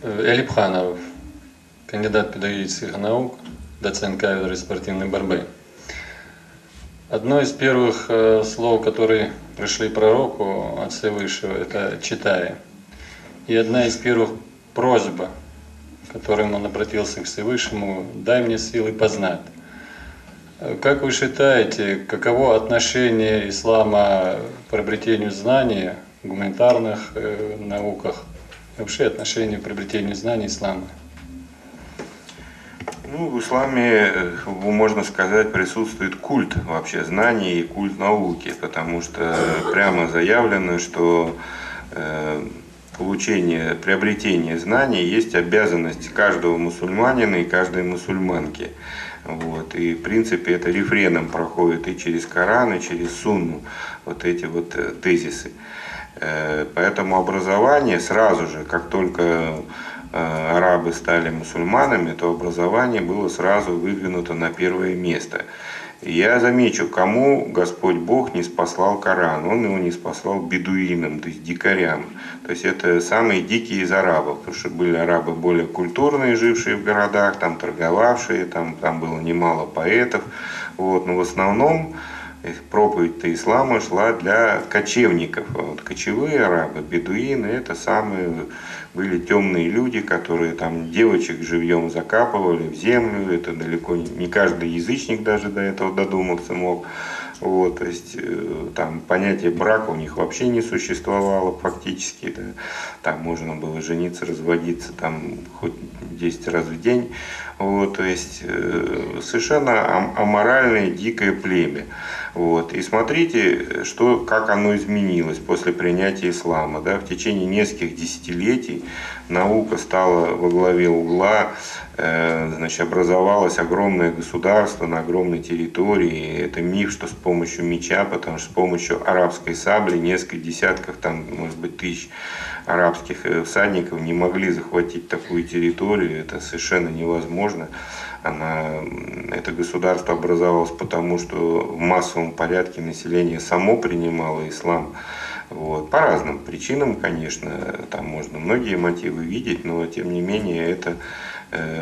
Элипханов, кандидат педагогических наук, доцент кафедры спортивной борьбы. Одно из первых слов, которые пришли пророку от Всевышнего, это «читай». И одна из первых просьб, которым он обратился к Всевышнему: «Дай мне силы познать». Как вы считаете, каково отношение ислама к приобретению знаний в гуманитарных науках? И вообще отношение к приобретению знаний ислама? Ну, в исламе, можно сказать, присутствует культ вообще знаний и культ науки, потому что прямо заявлено, что приобретение знаний есть обязанность каждого мусульманина и каждой мусульманки. Вот. И в принципе это рефреном проходит и через Коран, и через Сунну, вот эти вот тезисы. Поэтому образование сразу же, как только арабы стали мусульманами, то образование было сразу выдвинуто на первое место. Я замечу, кому Господь Бог не спаслал Коран. Он его не спаслал бедуинам, то есть дикарям. То есть это самые дикие из арабов, потому что были арабы более культурные, жившие в городах, там торговавшие, там было немало поэтов. Вот. Но в основном проповедь ислама шла для кочевников. Вот кочевые арабы, бедуины, это самые были темные люди, которые там девочек живьем закапывали в землю. Это далеко не каждый язычник даже до этого додуматься мог. Вот, то есть там понятие брака у них вообще не существовало фактически. Да. Там можно было жениться, разводиться там хоть 10 раз в день. Вот, то есть совершенно аморальное, дикое племя. Вот. И смотрите, как оно изменилось после принятия ислама. Да? В течение нескольких десятилетий наука стала во главе угла, значит, образовалось огромное государство на огромной территории. Это миф, что с помощью меча, потому что с помощью арабской сабли несколько десятков, там, может быть, тысяч арабских всадников не могли захватить такую территорию. Это совершенно невозможно. Это государство образовалось потому, что в массовом порядке население само принимало ислам. Вот. По разным причинам, конечно, там можно многие мотивы видеть, но тем не менее это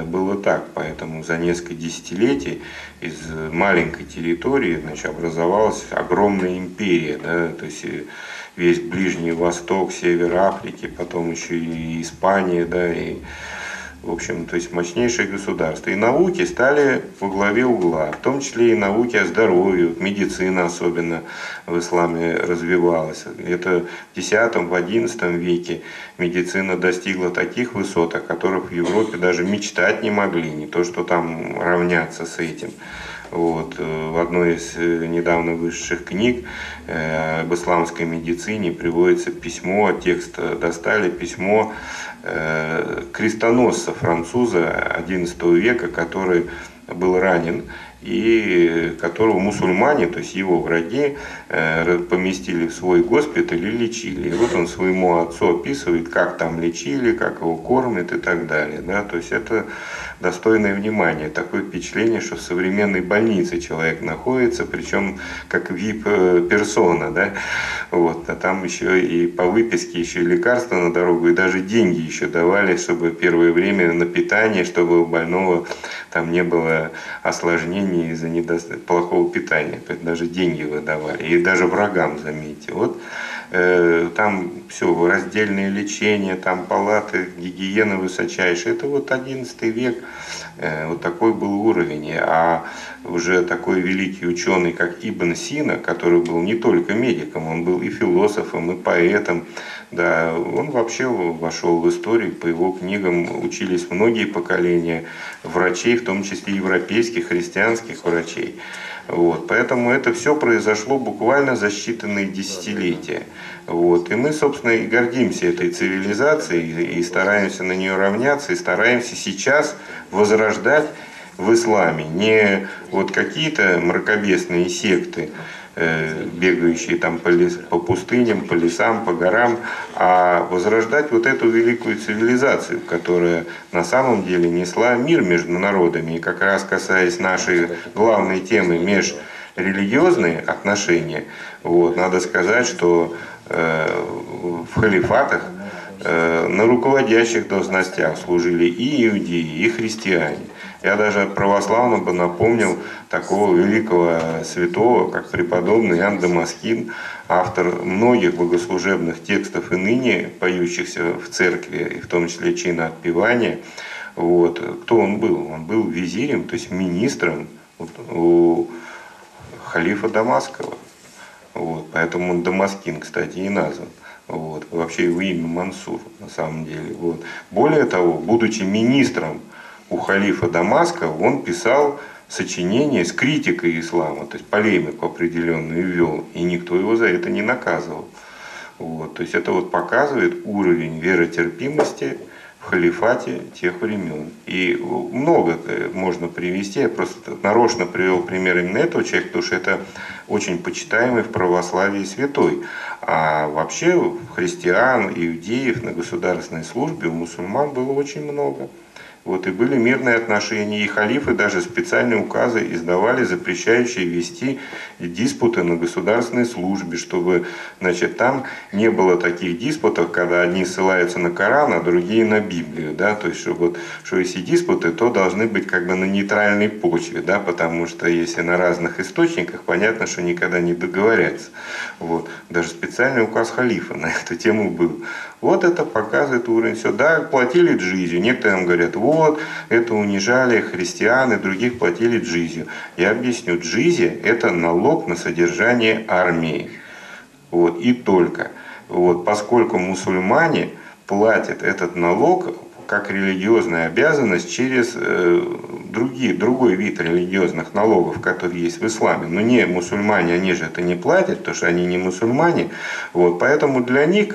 было так. Поэтому за несколько десятилетий из маленькой территории, значит, образовалась огромная империя. Да? То есть весь Ближний Восток, север Африки, потом еще и Испания, да, и в общем, то есть мощнейшее государство. И науки стали во главе угла, в том числе и науки о здоровье, медицина особенно в исламе развивалась. Это в X, в XI веке медицина достигла таких высот, о которых в Европе даже мечтать не могли, не то что там равняться с этим. Вот. В одной из недавно вышедших книг об исламской медицине приводится письмо, текст достали, письмо крестоносца француза XI века, который был ранен, и которого мусульмане, то есть его враги, поместили в свой госпиталь и лечили. И вот он своему отцу описывает, как там лечили, как его кормят и так далее. Да? То есть это достойное внимания. Такое впечатление, что в современной больнице человек находится, причем как VIP-персона. Да? Вот. А там еще и по выписке еще и лекарства на дорогу, и даже деньги еще давали, чтобы первое время на питание, чтобы у больного там не было осложнений из-за плохого питания. Даже деньги выдавали. И даже врагам, заметьте. Вот там все, раздельное лечение, там палаты, гигиена высочайшая. Это вот XI век, вот такой был уровень. А уже такой великий ученый, как Ибн Сина, который был не только медиком, он был и философом, и поэтом. Да, он вообще вошел в историю, по его книгам учились многие поколения врачей, в том числе европейских, христианских врачей. Вот, поэтому это все произошло буквально за считанные десятилетия. Вот, и мы, собственно, и гордимся этой цивилизацией, и стараемся на нее равняться, и стараемся сейчас возрождать в исламе не вот какие-то мракобесные секты, бегающие там по пустыням, по лесам, по горам, а возрождать вот эту великую цивилизацию, которая на самом деле несла мир между народами. И как раз касаясь нашей главной темы межрелигиозные отношения, вот, надо сказать, что в халифатах на руководящих должностях служили и иудеи, и христиане. Я даже православно бы напомнил такого великого святого, как преподобный Иоанн Дамаскин, автор многих богослужебных текстов и ныне поющихся в церкви, и в том числе чина отпевания. Вот. Кто он был? Он был визирем, то есть министром у халифа Дамасского. Вот. Поэтому он Дамаскин, кстати, и назван. Вот. Вообще его имя Мансур, на самом деле. Вот. Более того, будучи министром у халифа Дамаска, он писал сочинения с критикой ислама, то есть полемику определенную вел, и никто его за это не наказывал. Вот. То есть это вот показывает уровень веротерпимости в халифате тех времен. И много можно привести, я просто нарочно привел пример именно этого человека, потому что это очень почитаемый в православии святой. А вообще христиан, иудеев на государственной службе у мусульман было очень много. Вот, и были мирные отношения, и халифы даже специальные указы издавали, запрещающие вести диспуты на государственной службе, чтобы, значит, там не было таких диспутов, когда одни ссылаются на Коран, а другие на Библию, да, то есть, что если диспуты, то должны быть как бы на нейтральной почве, да, потому что если на разных источниках, понятно, что никогда не договорятся. Вот. Даже специальный указ халифа на эту тему был. Вот это показывает уровень. Все, да, платили жизнью. Некоторые нам говорят, вот, это унижали христиан и других платили джизью. Я объясню, джизия – это налог на содержание армии. Вот, и только. Вот, поскольку мусульмане платят этот налог как религиозная обязанность через другой вид религиозных налогов, которые есть в исламе. Но не мусульмане, они же это не платят, потому что они не мусульмане. Вот, поэтому для них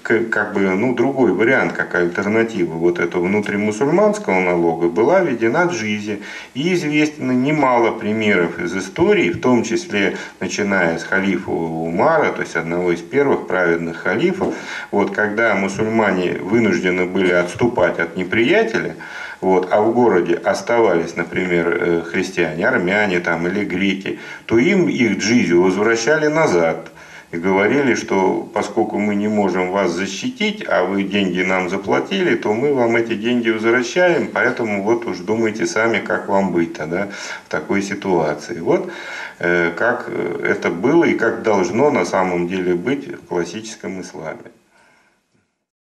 как бы, ну, другой вариант, как альтернатива вот этого внутримусульманского налога была введена джизия. И известно немало примеров из истории, в том числе начиная с халифа Умара, то есть одного из первых праведных халифов, вот, когда мусульмане вынуждены были отступать от неприятеля, вот, а в городе оставались, например, христиане, армяне там, или греки, то им их джизию возвращали назад. И говорили, что поскольку мы не можем вас защитить, а вы деньги нам заплатили, то мы вам эти деньги возвращаем, поэтому вот уж думайте сами, как вам быть тогда в такой ситуации. Вот как это было и как должно на самом деле быть в классическом исламе.